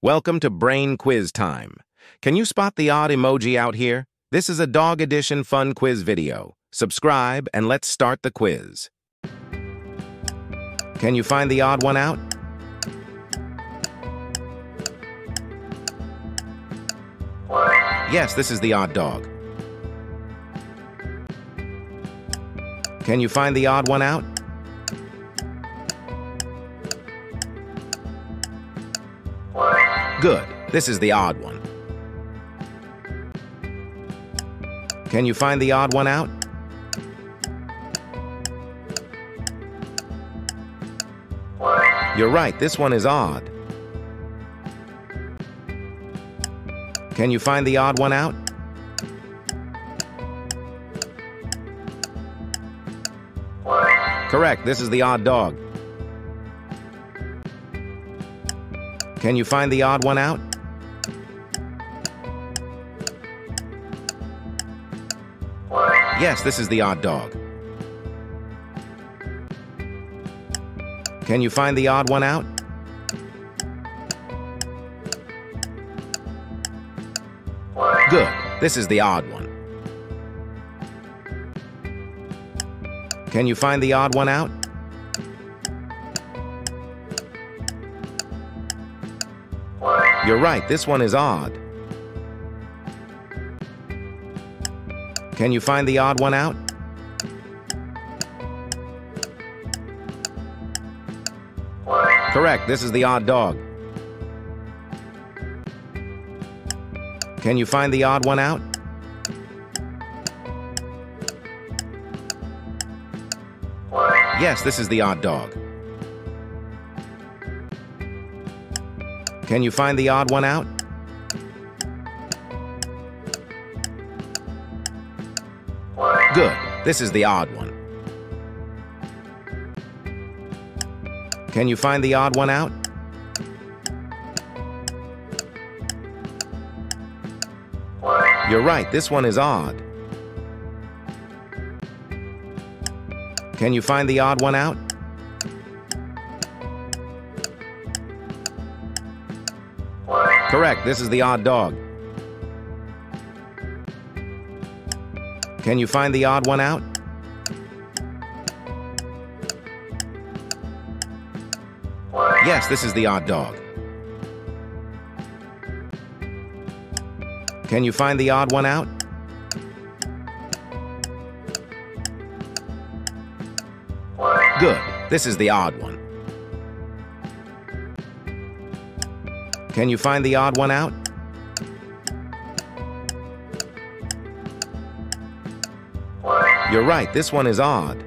Welcome to Brain Quiz Time. Can you spot the odd emoji out here? This is a dog edition fun quiz video. Subscribe and let's start the quiz. Can you find the odd one out? Yes, this is the odd dog. Can you find the odd one out? Good. This is the odd one. Can you find the odd one out? You're right, this one is odd. Can you find the odd one out? Correct, this is the odd dog. Can you find the odd one out? Yes, this is the odd dog. Can you find the odd one out? Good. This is the odd one. Can you find the odd one out? You're right, this one is odd. Can you find the odd one out? Correct, this is the odd dog. Can you find the odd one out? Yes, this is the odd dog. Can you find the odd one out? Good. This is the odd one. Can you find the odd one out? You're right, this one is odd. Can you find the odd one out? Correct, this is the odd dog. Can you find the odd one out? Yes, this is the odd dog. Can you find the odd one out? Good, this is the odd one. Can you find the odd one out? You're right, this one is odd.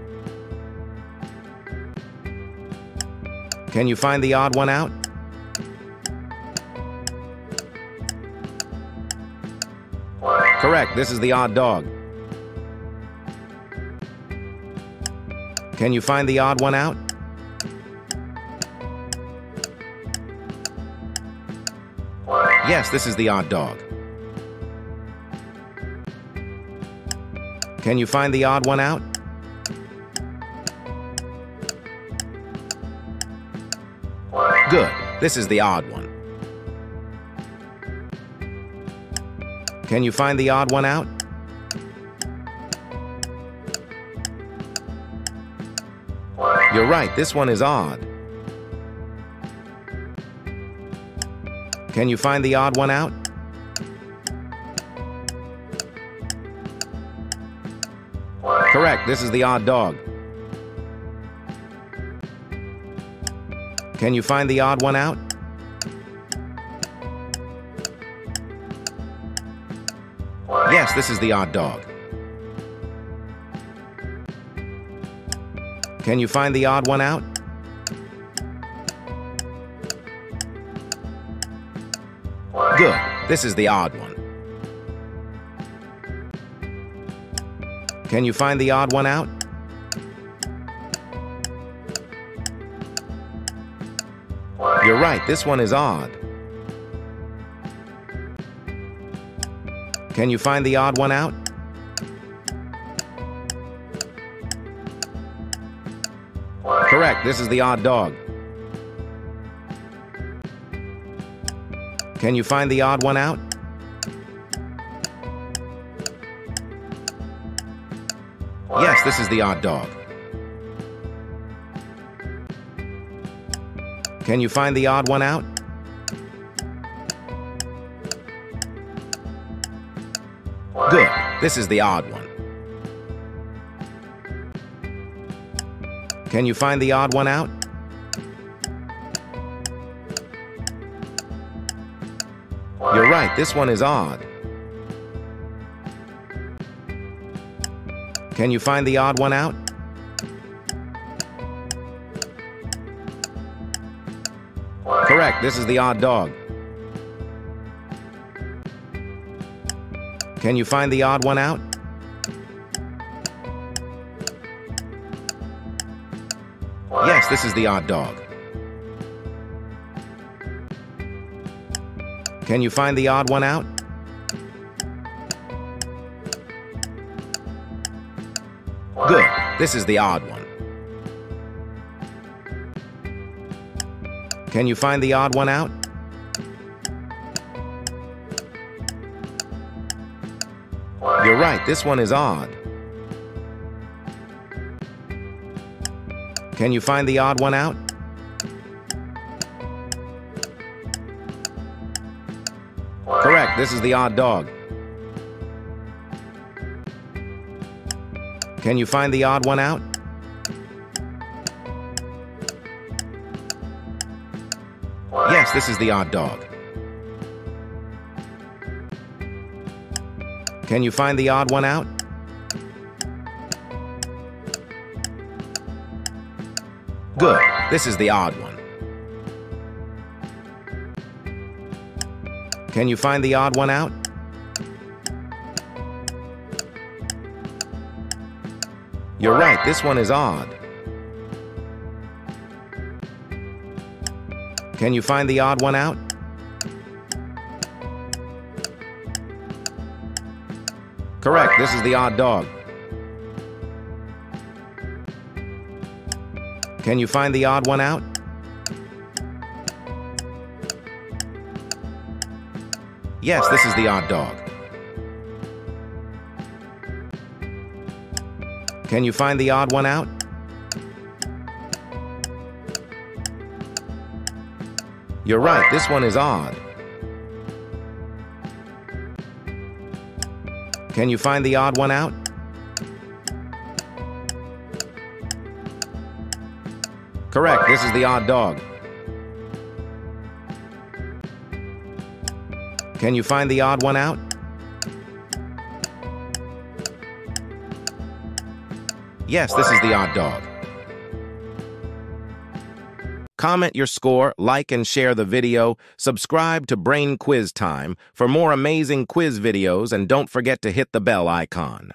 Can you find the odd one out? Correct, this is the odd dog. Can you find the odd one out? Yes, this is the odd dog. Can you find the odd one out? Good. This is the odd one. Can you find the odd one out? You're right, this one is odd. Can you find the odd one out? Correct, this is the odd dog. Can you find the odd one out? Yes, this is the odd dog. Can you find the odd one out? Good, this is the odd one. Can you find the odd one out? You're right, this one is odd. Can you find the odd one out? Correct, this is the odd dog. Can you find the odd one out? Yes, this is the odd dog. Can you find the odd one out? Good. This is the odd one. Can you find the odd one out? You're right, this one is odd. Can you find the odd one out? Correct, this is the odd dog. Can you find the odd one out? Yes, this is the odd dog. Can you find the odd one out? Good. This is the odd one. Can you find the odd one out? You're right, this one is odd. Can you find the odd one out? Correct, this is the odd dog. Can you find the odd one out? Yes, this is the odd dog. Can you find the odd one out? Good. This is the odd one. Can you find the odd one out? You're right, this one is odd. Can you find the odd one out? Correct, this is the odd dog. Can you find the odd one out? Yes, this is the odd dog. Can you find the odd one out? You're right, this one is odd. Can you find the odd one out? Correct, this is the odd dog. Can you find the odd one out? Yes, this is the odd dog. Comment your score, like and share the video, subscribe to Brain Quiz Time for more amazing quiz videos, and don't forget to hit the bell icon.